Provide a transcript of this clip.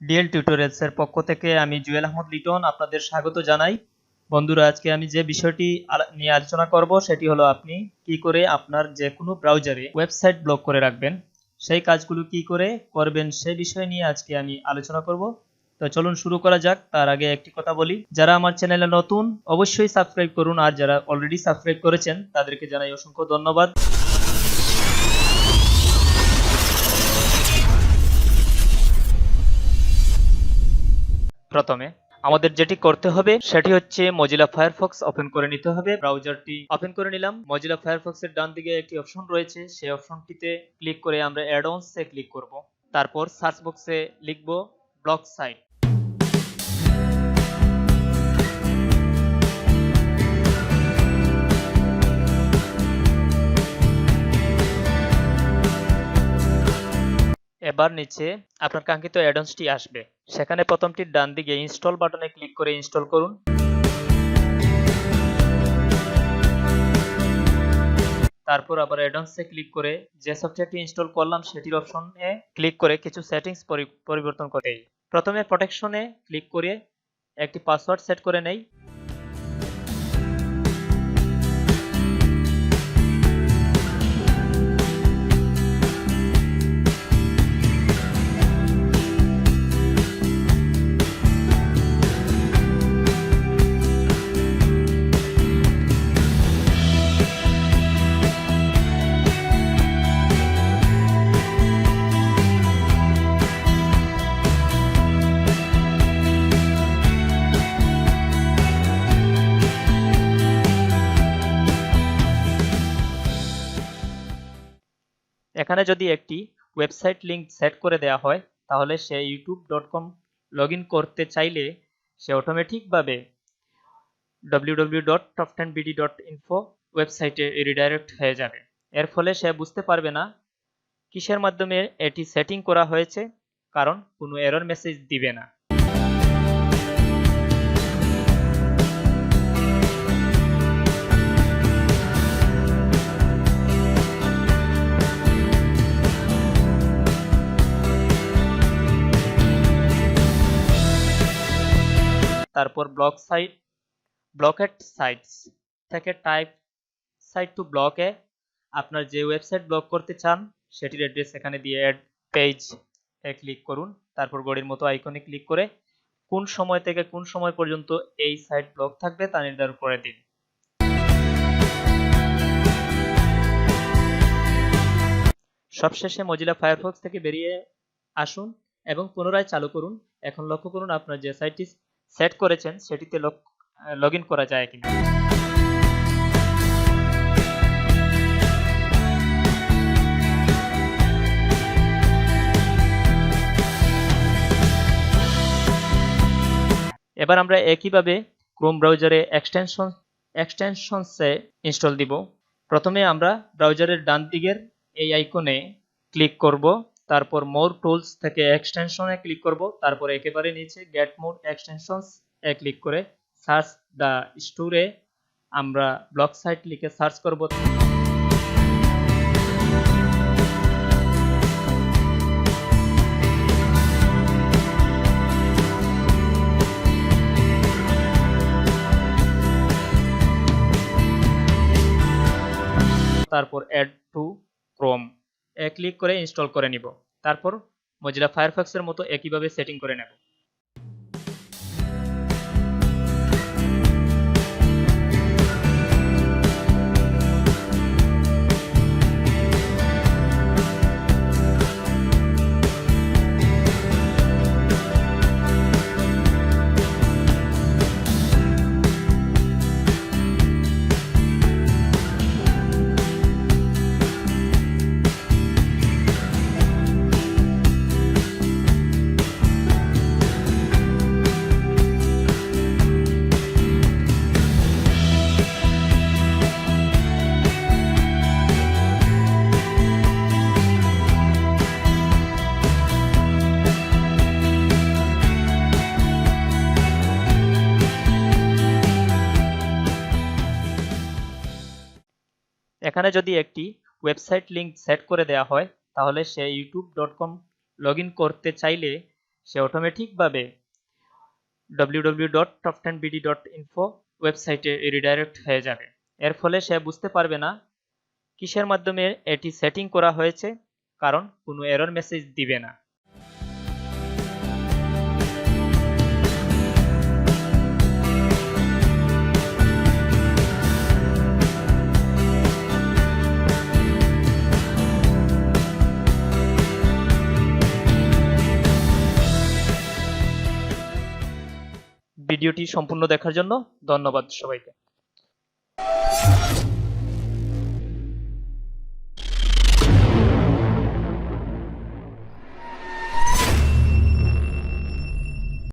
DL tutorials এর পক্ষ থেকে আমি জুয়েল আহমদ লিটন আপনাদের স্বাগত জানাই। বন্ধুরা, আজকে আমি যে বিষয়টি নিয়ে আলোচনা করব সেটি হলো আপনি কি করে আপনার যে কোনো ব্রাউজারে ওয়েবসাইট ব্লক করে রাখবেন, সেই কাজগুলো কি করে করবেন সেই বিষয় নিয়ে আজকে আমি আলোচনা করব। তো চলুন শুরু করা যাক। তার আগে একটি কথা বলি, যারা আমার চ্যানেলে নতুন অবশ্যই সাবস্ক্রাইব করুন, আর যারা অলরেডি সাবস্ক্রাইব করেছেন তাদেরকে জানাই অসংখ্য ধন্যবাদ। প্রথমে আমাদের যেটি করতে হবে সেটি হচ্ছে মজিলা ফায়ারফক্স ওপেন করে নিতে হবে। ব্রাউজারটি ওপেন করে নিলাম। মজিলা ফায়ারফক্স এর ডান দিকে একটি অপশন রয়েছে, সেই অপশনটিতে ক্লিক করে আমরা অ্যাড-অনস এ ক্লিক করব। তারপর সার্চ বক্সে লিখব ব্লক সাইট। এবার নিচে আপনার কাঙ্ক্ষিত অ্যাড-অনসটি আসবে, সেখানে প্রথমটির ডান দিকে ইনস্টল বাটনে ক্লিক করে ইনস্টল করুন। তারপর আবার অ্যাড-অনস এ ক্লিক করে যে সফটওয়্যারটি ইনস্টল করলাম সেটির অপশনে ক্লিক করে কিছু সেটিংস পরিবর্তন করতে। প্রথমে প্রোটেকশনে ক্লিক করে একটি পাসওয়ার্ড সেট করে নেই। এখানে যদি একটি ওয়েবসাইট লিংক সেট করে দেওয়া হয়, তাহলে সে youtube.com লগ ইন করতে চাইলে সে অটোমেটিকভাবে www.top10bd.info ওয়েবসাইটে রিডাইরেক্ট হয়ে যাবে। এর ফলে সে বুঝতে পারবে না কিসের মাধ্যমে এটি সেটিং করা হয়েছে, কারণ কোনো এরর মেসেজ দিবে না। তারপর ব্লকেড সাইটস থেকে টাইপ সাইট টু ব্লকে আপনার যে ওয়েবসাইট ব্লক করতে চান সেটির অ্যাড্রেস এখানে দিয়ে অ্যাড পেজ এ ক্লিক করুন। তারপর ঘড়ির মতো আইকনে ক্লিক করে কোন সময় থেকে কোন সময় পর্যন্ত এই সাইট ব্লক থাকবে তা নির্ধারণ করে দিন। সবশেষে মজিলা ফায়ারফক্স থেকে বেরিয়ে আসুন এবং পুনরায় চালু করুন। এখন লক্ষ্য করুন আপনার যে সাইটটি সেট করেছেন সেটিতে লগ ইন করা যায় কিনা। এবার আমরা একইভাবে ক্রোম ব্রাউজারে এক্সটেনশনসে ইনস্টল দিব। প্রথমে আমরা ব্রাউজারের ডান দিকের এই আইকনে ক্লিক করব, তারপর মোর টুলস থেকে এক্সটেনশনে ক্লিক করব, তারপর একেবারে নিচে গেট মোর এক্সটেনশনস এ ক্লিক করে সার্চ দ্য স্টোরে আমরা ব্লক সাইট লিখে সার্চ করব। তারপর অ্যাড টু ক্রোম এ ক্লিক করে ইনস্টল করে নিব। তারপর মজিলা ফায়ারফক্সের মতো একইভাবে সেটিং করে নেব। এখানে যদি একটি ওয়েবসাইট লিংক সেট করে দেওয়া হয়, তাহলে সে youtube.com লগ ইন করতে চাইলে সে অটোমেটিকভাবে www.top10bd.info ওয়েবসাইটে রিডাইরেক্ট হয়ে যাবে। এর ফলে সে বুঝতে পারবে না কিসের মাধ্যমে এটি সেটিং করা হয়েছে, কারণ কোনো এরর মেসেজ দিবে না। ভিডিওটি সম্পূর্ণ দেখার জন্য ধন্যবাদ সবাইকে।